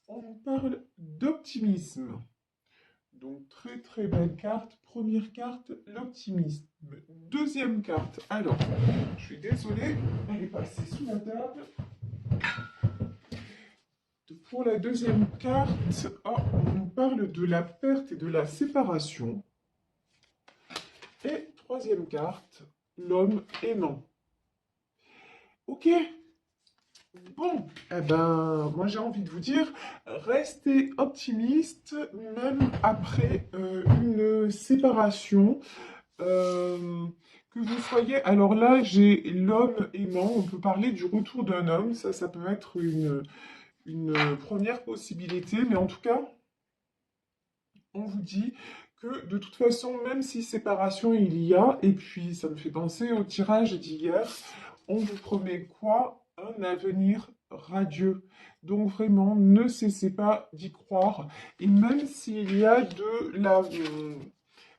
On parle d'optimisme. Donc très très belle carte. Première carte, l'optimisme. Deuxième carte. Alors, je suis désolée, elle est passée sous la table. Pour la deuxième carte, on nous parle de la perte et de la séparation. Et troisième carte, l'homme aimant. Ok. Bon, eh ben, moi j'ai envie de vous dire, restez optimiste même après une séparation. Euh, que vous soyez, alors là j'ai l'homme aimant, on peut parler du retour d'un homme, ça peut être une première possibilité, mais en tout cas, on vous dit que de toute façon, même si séparation il y a, et puis ça me fait penser au tirage d'hier, on vous promet quoi? Un avenir radieux. Donc vraiment, ne cessez pas d'y croire. Et même s'il y a de la...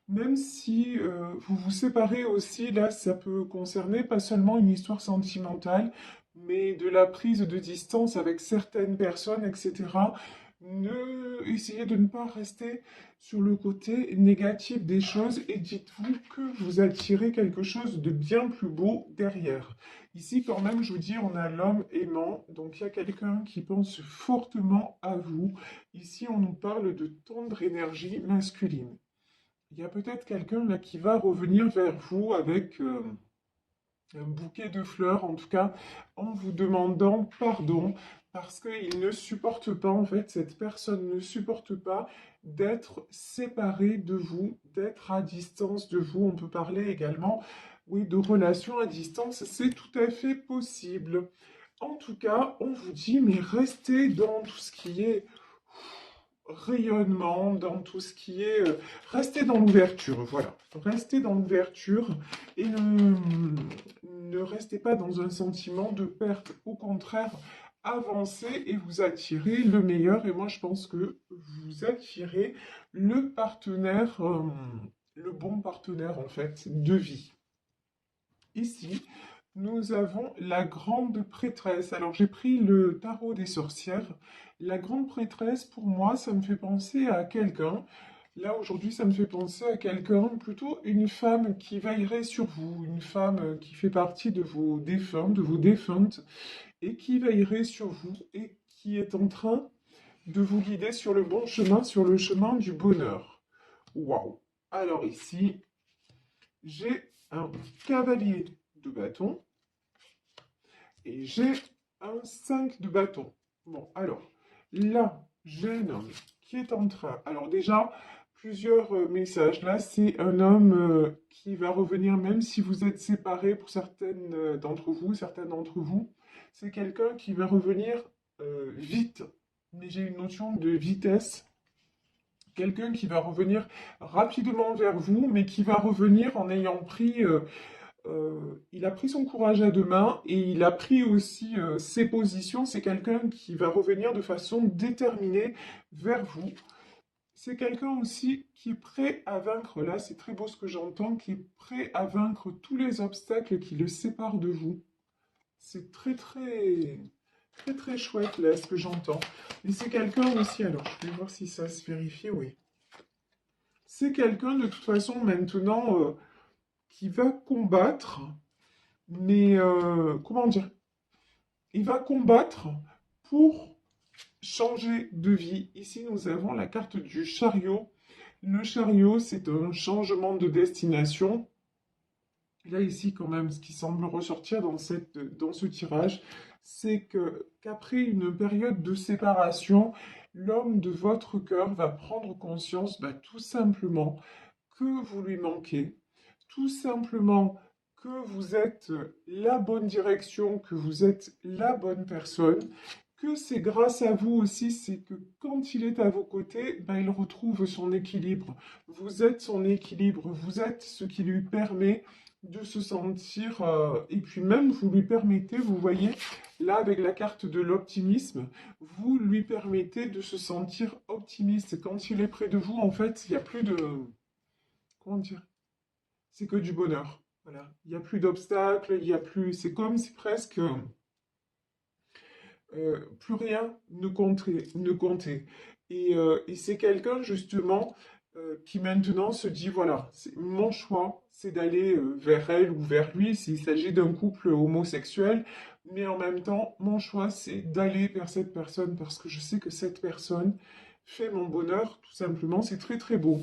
Même si vous vous séparez aussi, là, ça peut concerner pas seulement une histoire sentimentale, mais de la prise de distance avec certaines personnes, etc. Essayez de ne pas rester sur le côté négatif des choses et dites-vous que vous attirez quelque chose de bien plus beau derrière. Ici, quand même, je vous dis, on a l'homme aimant, donc il y a quelqu'un qui pense fortement à vous. Ici, on nous parle de tendre énergie masculine. Il y a peut-être quelqu'un là qui va revenir vers vous avec un bouquet de fleurs, en tout cas en vous demandant pardon, parce qu'il ne supporte pas, en fait, cette personne ne supporte pas d'être séparée de vous, d'être à distance de vous. On peut parler également, oui, de relations à distance, c'est tout à fait possible. En tout cas, on vous dit, mais restez dans tout ce qui est rayonnement, dans tout ce qui est... restez dans l'ouverture, voilà. Restez dans l'ouverture et ne restez pas dans un sentiment de perte. Au contraire, avancez et vous attirez le meilleur. Et moi, je pense que vous attirez le partenaire, le bon partenaire, en fait, de vie. Ici, nous avons la grande prêtresse. Alors, j'ai pris le tarot des sorcières. La grande prêtresse, pour moi, ça me fait penser à quelqu'un. Là, aujourd'hui, ça me fait penser à quelqu'un, plutôt une femme qui veillerait sur vous, une femme qui fait partie de vos défunts, de vos défuntes, et qui veillerait sur vous et qui est en train de vous guider sur le bon chemin, sur le chemin du bonheur. Waouh! Alors ici, j'ai un cavalier de bâton et j'ai un 5 de bâton. Bon, alors, là, j'ai un homme qui est en train... Alors déjà, plusieurs messages. Là, c'est un homme qui va revenir, même si vous êtes séparés pour certaines d'entre vous, certains d'entre vous. C'est quelqu'un qui va revenir vite. Mais j'ai une notion de vitesse. Quelqu'un qui va revenir rapidement vers vous, mais qui va revenir en ayant pris il a pris son courage à deux mains et il a pris aussi ses positions. C'est quelqu'un qui va revenir de façon déterminée vers vous. C'est quelqu'un aussi qui est prêt à vaincre, là c'est très beau ce que j'entends, qui est prêt à vaincre tous les obstacles qui le séparent de vous. C'est très très très très chouette là ce que j'entends. Et c'est quelqu'un aussi, alors je vais voir si ça se vérifie, oui. C'est quelqu'un de toute façon maintenant qui va combattre, mais comment dire? Il va combattre pour changer de vie. Ici, nous avons la carte du chariot. Le chariot, c'est un changement de destination. Là, ici, quand même, ce qui semble ressortir dans ce tirage, c'est qu'après une période de séparation, l'homme de votre cœur va prendre conscience, bah, tout simplement, que vous lui manquez, tout simplement que vous êtes la bonne direction, que vous êtes la bonne personne, que c'est grâce à vous aussi, c'est que quand il est à vos côtés, ben, il retrouve son équilibre. Vous êtes son équilibre, vous êtes ce qui lui permet de se sentir, et puis même vous lui permettez, vous voyez, là avec la carte de l'optimisme, vous lui permettez de se sentir optimiste. Quand il est près de vous, en fait, il n'y a plus de, comment dire, c'est que du bonheur. Voilà. Il n'y a plus d'obstacles, il y a plus. C'est comme si presque plus rien ne comptait. Et c'est quelqu'un justement qui maintenant se dit, voilà, mon choix, c'est d'aller vers elle ou vers lui s'il s'agit d'un couple homosexuel, mais en même temps, mon choix, c'est d'aller vers cette personne parce que je sais que cette personne fait mon bonheur, tout simplement, c'est très très beau.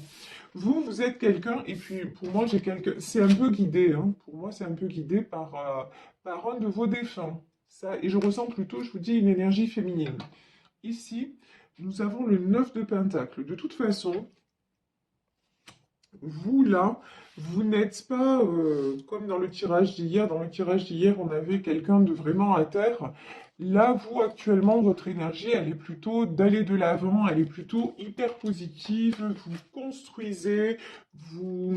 Vous êtes quelqu'un, et puis pour moi, j'ai quelqu'un, c'est un peu guidé, hein, pour moi, c'est un peu guidé par un de vos défunts. Ça, et je ressens plutôt, je vous dis, une énergie féminine. Ici, nous avons le 9 de Pentacle. De toute façon, vous là, vous n'êtes pas comme dans le tirage d'hier. Dans le tirage d'hier, on avait quelqu'un de vraiment à terre. Là, vous, actuellement, votre énergie, elle est plutôt d'aller de l'avant, elle est plutôt hyper positive. Vous construisez, vous,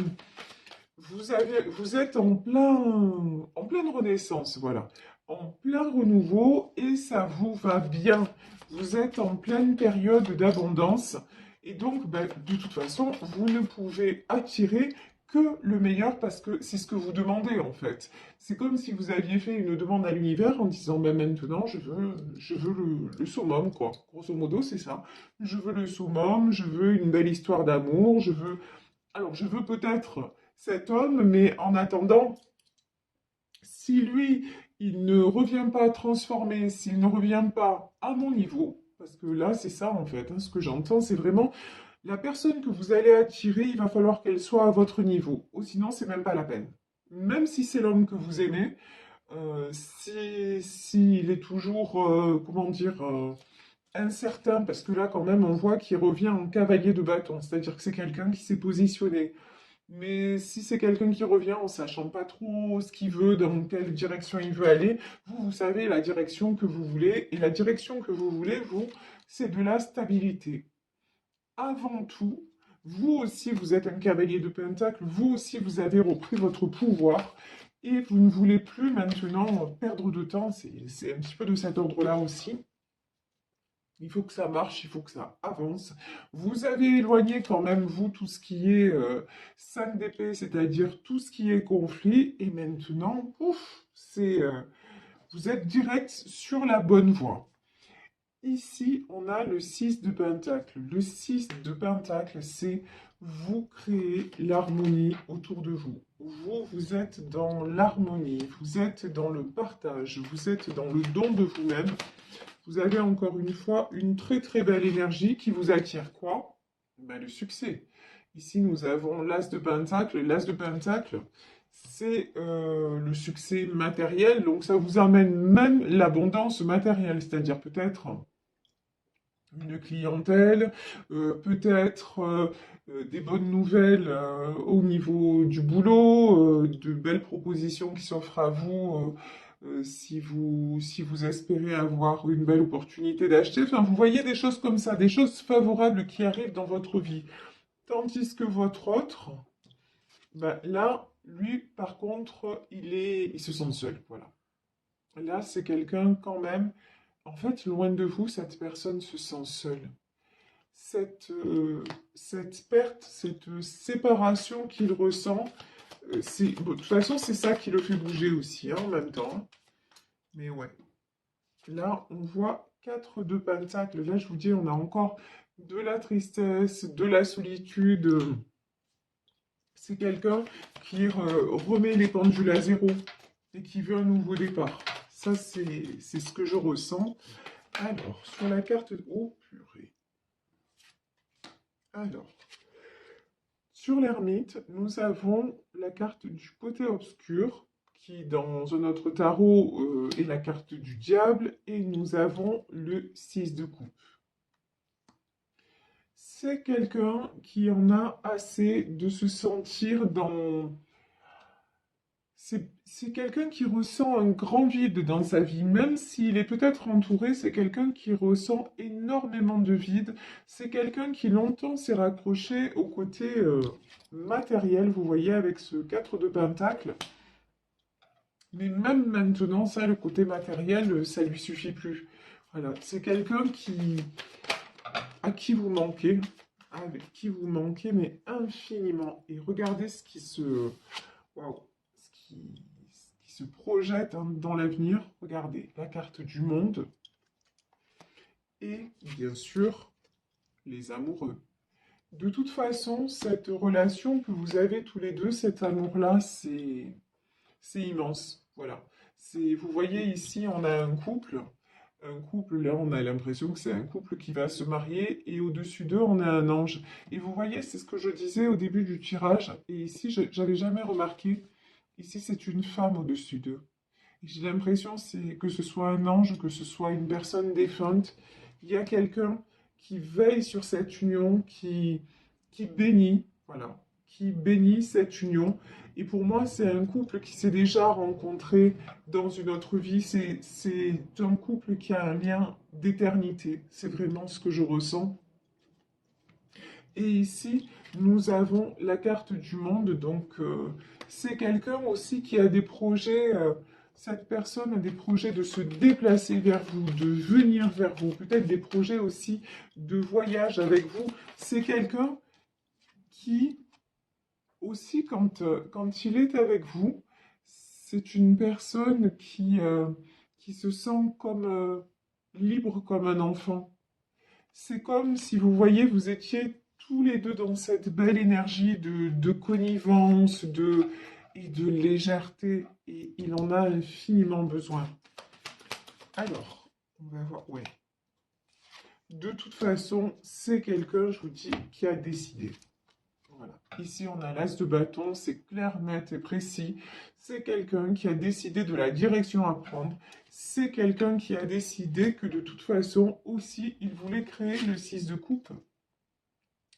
vous êtes en pleine renaissance, voilà. En plein renouveau et ça vous va bien. Vous êtes en pleine période d'abondance et donc, ben, de toute façon, vous ne pouvez attirer que le meilleur parce que c'est ce que vous demandez en fait. C'est comme si vous aviez fait une demande à l'univers en disant, ben maintenant, je veux le summum, quoi. Grosso modo, c'est ça. Je veux le summum, je veux une belle histoire d'amour, je veux alors, je veux peut-être cet homme, mais en attendant, si lui, il ne revient pas transformé, s'il ne revient pas à mon niveau, parce que là, c'est ça en fait, hein, ce que j'entends, c'est vraiment la personne que vous allez attirer, il va falloir qu'elle soit à votre niveau, ou sinon, c'est même pas la peine. Même si c'est l'homme que vous aimez, s'il est toujours, comment dire, incertain, parce que là, quand même, on voit qu'il revient en cavalier de bâton, c'est-à-dire que c'est quelqu'un qui s'est positionné. Mais si c'est quelqu'un qui revient en sachant pas trop ce qu'il veut, dans quelle direction il veut aller, vous savez la direction que vous voulez. Et la direction que vous voulez, vous, c'est de la stabilité. Avant tout, vous aussi, vous êtes un cavalier de Pentacle, vous aussi, vous avez repris votre pouvoir. Et vous ne voulez plus maintenant perdre de temps, c'est un petit peu de cet ordre-là aussi. Il faut que ça marche, il faut que ça avance. Vous avez éloigné quand même, vous, tout ce qui est 5 d'épée, c'est-à-dire tout ce qui est conflit. Et maintenant, ouf, vous êtes direct sur la bonne voie. Ici, on a le 6 de Pentacle. Le 6 de Pentacle, c'est vous créez l'harmonie autour de vous. Vous êtes dans l'harmonie, vous êtes dans le partage, vous êtes dans le don de vous-même. Vous avez encore une fois une très très belle énergie qui vous attire quoi? Ben, le succès. Ici, nous avons l'As de Pentacle. L'As de Pentacle, c'est le succès matériel. Donc, ça vous amène même l'abondance matérielle, c'est-à-dire peut-être une clientèle, peut-être des bonnes nouvelles au niveau du boulot, de belles propositions qui s'offrent à vous si vous espérez avoir une belle opportunité d'acheter. Enfin, vous voyez des choses comme ça, des choses favorables qui arrivent dans votre vie. Tandis que votre autre, ben, là, lui, par contre, il se sent seul. Voilà. Là, c'est quelqu'un quand même. En fait, loin de vous, cette personne se sent seule. Cette perte, cette séparation qu'il ressent, bon, de toute façon, c'est ça qui le fait bouger aussi, hein, en même temps. Mais ouais. Là, on voit 4 de Pentacle. Là, je vous dis, on a encore de la tristesse, de la solitude. C'est quelqu'un qui remet les pendules à zéro et qui veut un nouveau départ. Ça, c'est ce que je ressens. Alors, sur la carte... Oh, purée. Alors, sur l'ermite, nous avons la carte du côté obscur, qui dans un autre tarot est la carte du diable, et nous avons le 6 de coupe. C'est quelqu'un qui en a assez de se sentir dans... C'est quelqu'un qui ressent un grand vide dans sa vie, même s'il est peut-être entouré, c'est quelqu'un qui ressent énormément de vide. C'est quelqu'un qui longtemps s'est raccroché au côté matériel, vous voyez, avec ce 4 de Pentacle. Mais même maintenant, ça, le côté matériel, ça lui suffit plus. Voilà, c'est quelqu'un à qui vous manquez, avec qui vous manquez, mais infiniment. Et regardez ce qui se... Waouh, ce qui se projette hein, dans l'avenir. Regardez, la carte du monde. et bien sûr les amoureux. De toute façon, cette relation que vous avez tous les deux, cet amour-là, c'est immense. Voilà. Vous voyez ici, on a un couple. Un couple, là, on a l'impression que c'est un couple qui va se marier. Et au-dessus d'eux, on a un ange. Et vous voyez, c'est ce que je disais au début du tirage. Et ici, j'avais jamais remarqué. Ici, c'est une femme au-dessus d'eux. Et j'ai l'impression que ce soit un ange, que ce soit une personne défunte. Il y a quelqu'un qui veille sur cette union, qui bénit, voilà, qui bénit cette union. Et pour moi, c'est un couple qui s'est déjà rencontré dans une autre vie. C'est un couple qui a un lien d'éternité. C'est vraiment ce que je ressens. Et ici, nous avons la carte du monde. Donc, c'est quelqu'un aussi qui a des projets. Cette personne a des projets de se déplacer vers vous, de venir vers vous. Peut-être des projets aussi de voyage avec vous. C'est quelqu'un qui aussi, quand il est avec vous, c'est une personne qui se sent comme libre comme un enfant. C'est comme si vous voyez, vous étiez tous les deux dans cette belle énergie de connivence, et de légèreté, et il en a infiniment besoin. Alors, on va voir, ouais. De toute façon, c'est quelqu'un, je vous dis, qui a décidé. Voilà. Ici, on a l'as de bâton, c'est clair, net et précis. C'est quelqu'un qui a décidé de la direction à prendre. C'est quelqu'un qui a décidé que de toute façon, aussi, il voulait créer le 6 de coupe.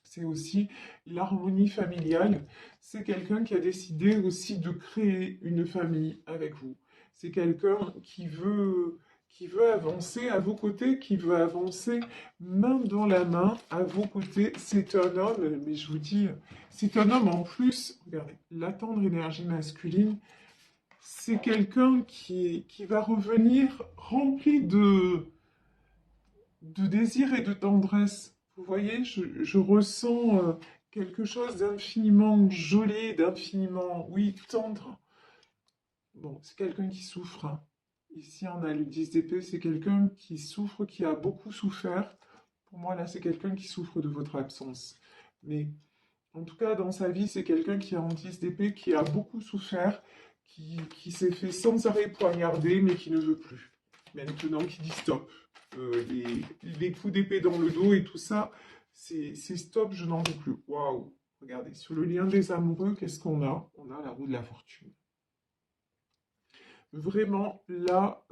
C'est aussi l'harmonie familiale. C'est quelqu'un qui a décidé aussi de créer une famille avec vous. C'est quelqu'un qui veut avancer à vos côtés, qui veut avancer main dans la main à vos côtés. C'est un homme, mais je vous dis, c'est un homme en plus, regardez, la tendre énergie masculine, c'est quelqu'un qui va revenir rempli de désir et de tendresse. Vous voyez, je ressens quelque chose d'infiniment joli, d'infiniment, oui, tendre. Bon, c'est quelqu'un qui souffre, hein. Ici, on a le 10 d'épée, c'est quelqu'un qui souffre, qui a beaucoup souffert. Pour moi, là, c'est quelqu'un qui souffre de votre absence. Mais en tout cas, dans sa vie, c'est quelqu'un qui a en 10 d'épée, qui a beaucoup souffert, qui s'est fait sans arrêt poignarder, mais qui ne veut plus. Maintenant, qui dit stop. Les coups d'épée dans le dos et tout ça, c'est stop, je n'en veux plus. Waouh! Regardez, sur le lien des amoureux, qu'est-ce qu'on a? On a la roue de la fortune. Vraiment, là,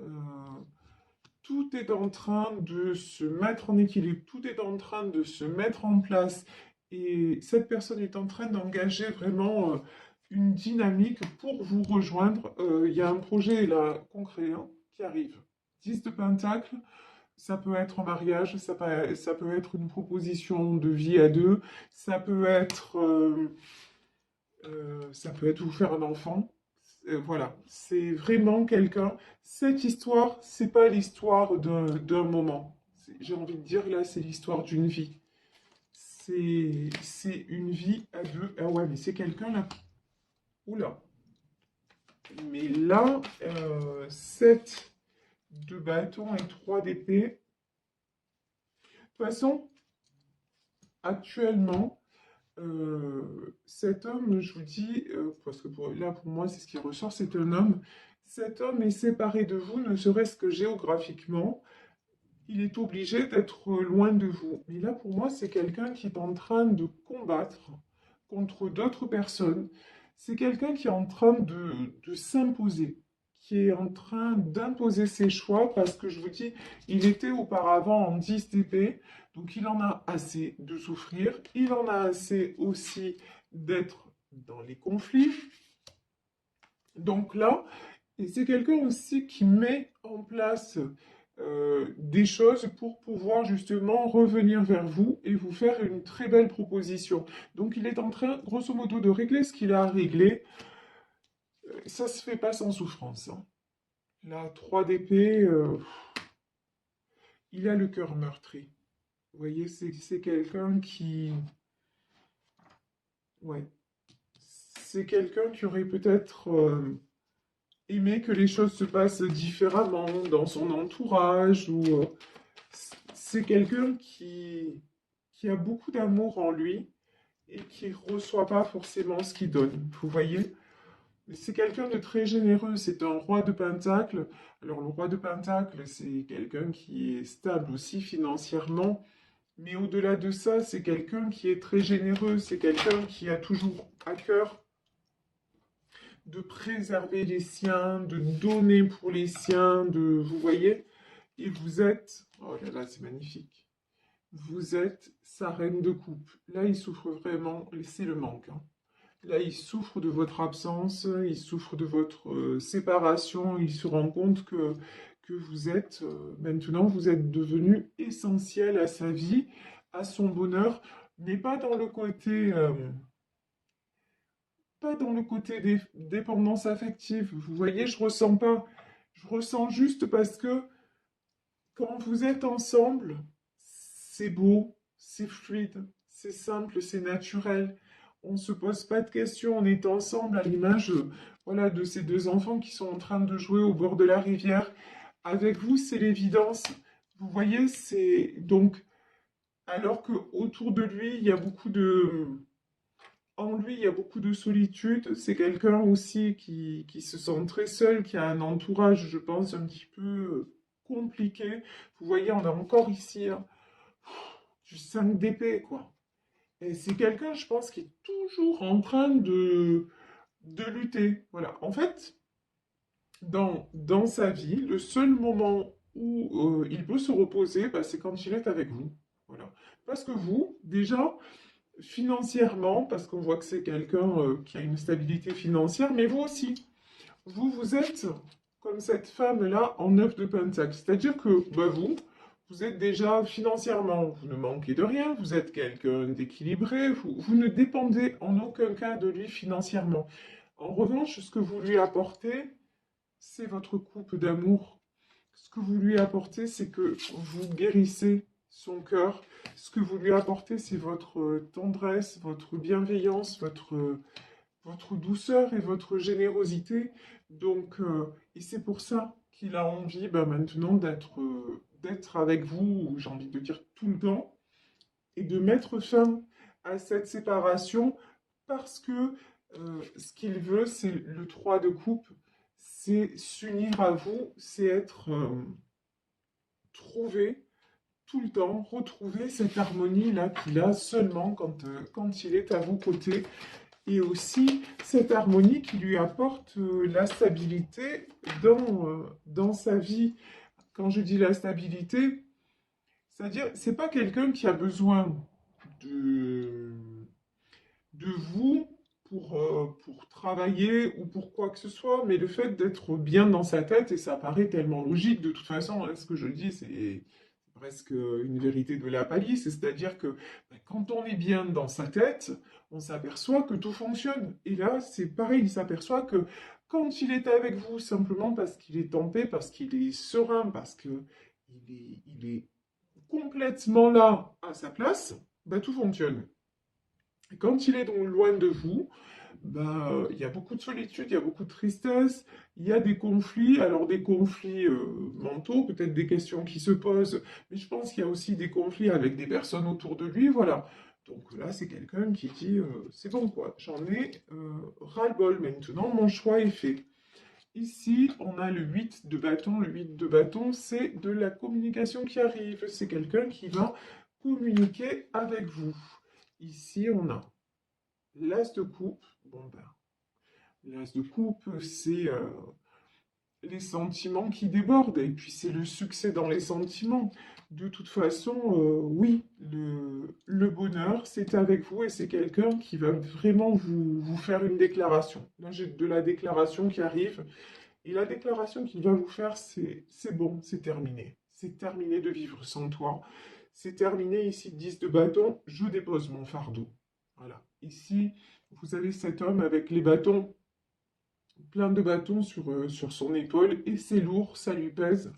tout est en train de se mettre en équilibre, tout est en train de se mettre en place. Et cette personne est en train d'engager vraiment une dynamique pour vous rejoindre. Il y a un projet là concret hein, qui arrive. 10 de Pentacle, ça peut être un mariage, ça peut être une proposition de vie à deux, ça peut être vous faire un enfant. Voilà, c'est vraiment quelqu'un. Cette histoire, c'est pas l'histoire d'un moment. J'ai envie de dire là, c'est l'histoire d'une vie. C'est une vie à deux. Ah ouais, mais c'est quelqu'un là. Oula. Mais là, 7 de bâton et 3 d'épée. De toute façon, actuellement, cet homme, je vous dis, parce que là pour moi c'est ce qui ressort, c'est un homme. Cet homme est séparé de vous, ne serait-ce que géographiquement. Il est obligé d'être loin de vous. Mais là pour moi c'est quelqu'un qui est en train de combattre contre d'autres personnes. C'est quelqu'un qui est en train de s'imposer, qui est en train d'imposer ses choix parce que je vous dis, il était auparavant en 10 d'épée, donc il en a assez de souffrir, il en a assez aussi d'être dans les conflits. Donc là, et c'est quelqu'un aussi qui met en place des choses pour pouvoir justement revenir vers vous et vous faire une très belle proposition. Donc il est en train, grosso modo, de régler ce qu'il a à régler. Ça se fait pas sans souffrance, hein. La 3 d'épée, il a le cœur meurtri. Vous voyez, c'est quelqu'un qui... Ouais. C'est quelqu'un qui aurait peut-être aimé que les choses se passent différemment dans son entourage ou... c'est quelqu'un qui a beaucoup d'amour en lui et qui ne reçoit pas forcément ce qu'il donne. Vous voyez? C'est quelqu'un de très généreux, c'est un roi de Pentacle. Alors, le roi de Pentacle, c'est quelqu'un qui est stable aussi financièrement, mais au-delà de ça, c'est quelqu'un qui est très généreux, c'est quelqu'un qui a toujours à cœur de préserver les siens, de donner pour les siens, vous voyez, et vous êtes, oh là là, c'est magnifique, vous êtes sa reine de coupe. Là, il souffre vraiment, c'est le manque, hein. Là, il souffre de votre absence, il souffre de votre séparation, il se rend compte que vous êtes, maintenant, vous êtes devenu essentiel à sa vie, à son bonheur, mais pas dans le côté dépendance affective. Vous voyez, je ressens pas. Je ressens juste parce que quand vous êtes ensemble, c'est beau, c'est fluide, c'est simple, c'est naturel. On ne se pose pas de questions, on est ensemble à l'image voilà, de ces deux enfants qui sont en train de jouer au bord de la rivière. Avec vous, c'est l'évidence. Vous voyez, c'est donc, alors que autour de lui, il y a beaucoup en lui, il y a beaucoup de solitude. C'est quelqu'un aussi qui se sent très seul, qui a un entourage, je pense, un petit peu compliqué. Vous voyez, on a encore ici hein, du 5 d'épée, quoi. Et c'est quelqu'un, je pense, qui est toujours en train de lutter. Voilà. En fait, dans sa vie, le seul moment où il peut se reposer, bah, c'est quand il est avec vous. Voilà. Parce que vous, déjà, financièrement, parce qu'on voit que c'est quelqu'un qui a une stabilité financière, mais vous aussi, vous êtes comme cette femme-là en 9 de Pentacle. C'est-à-dire que bah, vous êtes déjà financièrement, vous ne manquez de rien, vous êtes quelqu'un d'équilibré, vous ne dépendez en aucun cas de lui financièrement. En revanche, ce que vous lui apportez, c'est votre coupe d'amour. Ce que vous lui apportez, c'est que vous guérissez son cœur. Ce que vous lui apportez, c'est votre tendresse, votre bienveillance, votre douceur et votre générosité. Donc, et c'est pour ça qu'il a envie bah, maintenant d'être avec vous, j'ai envie de dire tout le temps, et de mettre fin à cette séparation parce que ce qu'il veut, c'est le 3 de coupe, c'est s'unir à vous, c'est être trouvé tout le temps, retrouver cette harmonie-là qu'il a seulement quand il est à vos côtés. Et aussi cette harmonie qui lui apporte la stabilité dans sa vie. Quand je dis la stabilité, c'est-à-dire, c'est pas quelqu'un qui a besoin de, de vous pour travailler ou pour quoi que ce soit, mais le fait d'être bien dans sa tête, et ça paraît tellement logique, de toute façon, hein, ce que je dis, c'est presque une vérité de la palisse, c'est-à-dire que ben, quand on est bien dans sa tête, on s'aperçoit que tout fonctionne. Et là, c'est pareil, il s'aperçoit que quand il est avec vous, simplement parce qu'il est en paix, parce qu'il est serein, parce qu'il il est complètement là, à sa place, ben, tout fonctionne. Et quand il est donc loin de vous, ben, il y a beaucoup de solitude, il y a beaucoup de tristesse, il y a des conflits, alors des conflits mentaux, peut-être des questions qui se posent, mais je pense qu'il y a aussi des conflits avec des personnes autour de lui, voilà. Donc là, c'est quelqu'un qui dit, c'est bon quoi, j'en ai ras-le-bol maintenant, mon choix est fait. Ici, on a le 8 de bâton. Le 8 de bâton, c'est de la communication qui arrive. C'est quelqu'un qui va communiquer avec vous. Ici, on a l'as de coupe. Bon, ben, l'as de coupe, c'est les sentiments qui débordent. Et puis, c'est le succès dans les sentiments. De toute façon, oui, le bonheur, c'est avec vous et c'est quelqu'un qui va vraiment vous faire une déclaration. Là, j'ai de la déclaration qui arrive. Et la déclaration qu'il va vous faire, c'est bon, c'est terminé. C'est terminé de vivre sans toi. C'est terminé ici, 10 de bâton, je dépose mon fardeau. Voilà. Ici, vous avez cet homme avec les bâtons, plein de bâtons sur son épaule, et c'est lourd, ça lui pèse.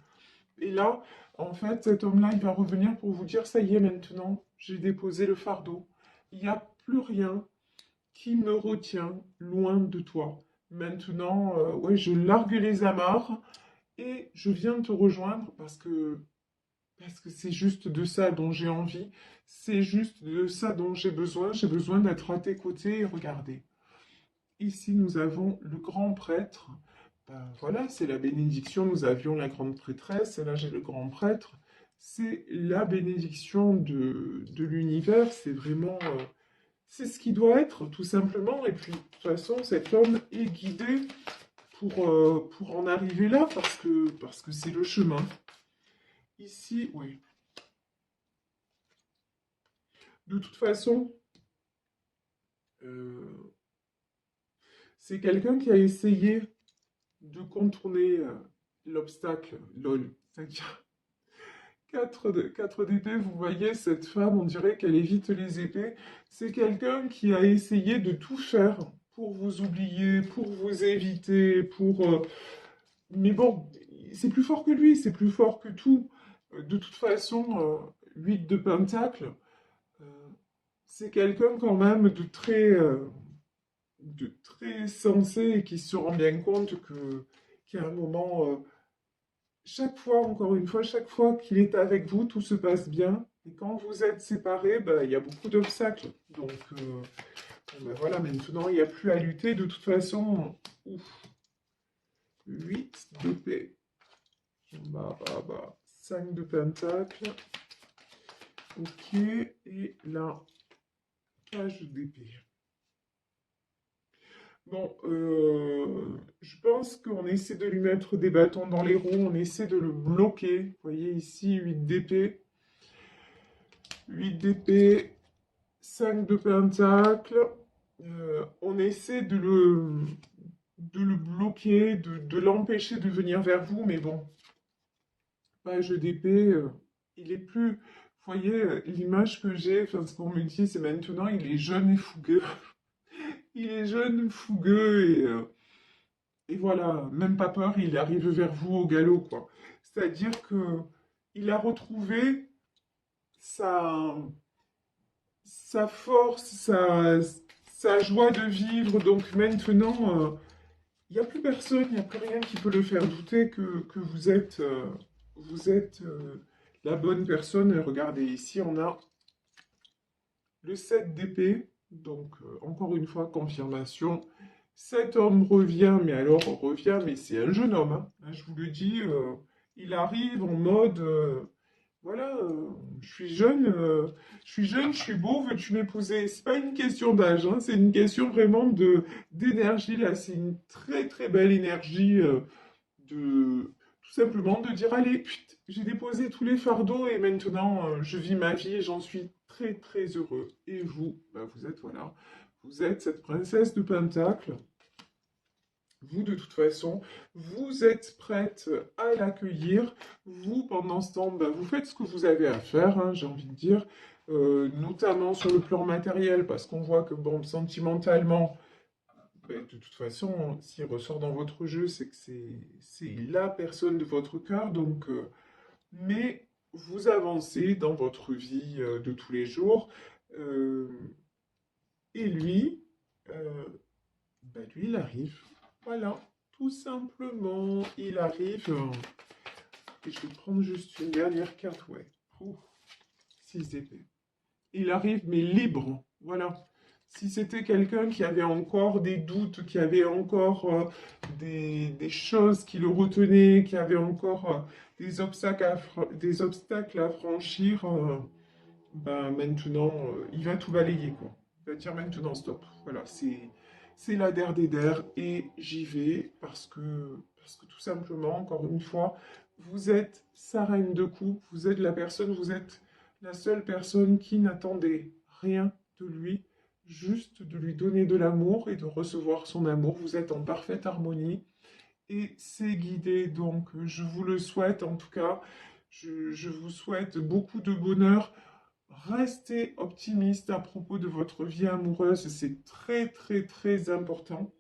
Et là, en fait, cet homme-là, il va revenir pour vous dire, ça y est, maintenant, j'ai déposé le fardeau. Il n'y a plus rien qui me retient loin de toi. Maintenant, ouais, je largue les amarres et je viens te rejoindre parce que parce que c'est juste de ça dont j'ai envie, c'est juste de ça dont j'ai besoin d'être à tes côtés et regardez. Ici, nous avons le grand prêtre. Ben, voilà, c'est la bénédiction. Nous avions la grande prêtresse, et là j'ai le grand prêtre. C'est la bénédiction de l'univers. C'est vraiment, c'est ce qui doit être, tout simplement. Et puis, de toute façon, cet homme est guidé pour en arriver là, parce que c'est le chemin. Ici, oui. De toute façon, euh, c'est quelqu'un qui a essayé de contourner l'obstacle, lol. C'est-à-dire, 4 d'épée, vous voyez, cette femme, on dirait qu'elle évite les épées. C'est quelqu'un qui a essayé de tout faire pour vous oublier, pour vous éviter, Mais bon, c'est plus fort que lui, c'est plus fort que tout. De toute façon, 8 de pentacle, euh, c'est quelqu'un quand même de très sensé et qui se rend bien compte qu'à un moment, chaque fois, encore une fois, chaque fois qu'il est avec vous, tout se passe bien. Et quand vous êtes séparés, bah, il y a beaucoup d'obstacles. Donc, bon, ben voilà, maintenant, il n'y a plus à lutter. De toute façon, ouf, 8 d'épée. Bah. 5 de pentacle. Ok, et là, cage d'épée. Bon, je pense qu'on essaie de lui mettre des bâtons dans les roues, on essaie de le bloquer. Vous voyez ici, 8 d'épée. 8 d'épée, 5 de pentacle. On essaie de le bloquer, de l'empêcher de venir vers vous, mais bon, page d'épée, il est plus... Vous voyez, l'image que j'ai, enfin, ce qu'on me dit, c'est maintenant, il est jeune et fougueux. Il est jeune, fougueux, et voilà, même pas peur, il arrive vers vous au galop, quoi. C'est-à-dire que il a retrouvé sa, sa force, sa joie de vivre. Donc maintenant, il n'y a plus personne, il n'y a plus rien qui peut le faire douter que vous êtes la bonne personne. Et regardez, ici, on a le 7 d'épée. Donc, encore une fois, confirmation. Cet homme revient, mais alors revient, mais c'est un jeune homme, hein. Hein, je vous le dis, il arrive en mode, voilà, je suis beau, veux-tu m'épouser? C'est pas une question d'âge, hein, c'est une question vraiment d'énergie là. C'est une très très belle énergie de tout simplement de dire allez, put, j'ai déposé tous les fardeaux et maintenant je vis ma vie et j'en suis très très heureux. Et vous, bah, vous êtes voilà, vous êtes cette princesse de Pentacle. Vous, de toute façon, vous êtes prête à l'accueillir. Vous, pendant ce temps, bah, vous faites ce que vous avez à faire, hein, j'ai envie de dire, notamment sur le plan matériel, parce qu'on voit que, bon, sentimentalement, bah, de toute façon, s'il ressort dans votre jeu, c'est que c'est la personne de votre cœur, donc, mais vous avancez dans votre vie de tous les jours, euh, et lui, euh, bah, lui, il arrive. Voilà, tout simplement, il arrive. Et je vais prendre juste une dernière carte, ouais. Ouh, 6 d'épée. Il arrive, mais libre. Voilà. Si c'était quelqu'un qui avait encore des doutes, qui avait encore des choses qui le retenaient, qui avait encore des obstacles à franchir, ben maintenant, il va tout balayer, quoi. Il va dire maintenant stop. Voilà, c'est la der des der et j'y vais parce que tout simplement, encore une fois, vous êtes sa reine de coupe, vous êtes la personne, vous êtes la seule personne qui n'attendait rien de lui, juste de lui donner de l'amour et de recevoir son amour. Vous êtes en parfaite harmonie et c'est guidé, donc je vous le souhaite en tout cas. Je vous souhaite beaucoup de bonheur. Restez optimiste à propos de votre vie amoureuse, c'est très très très important.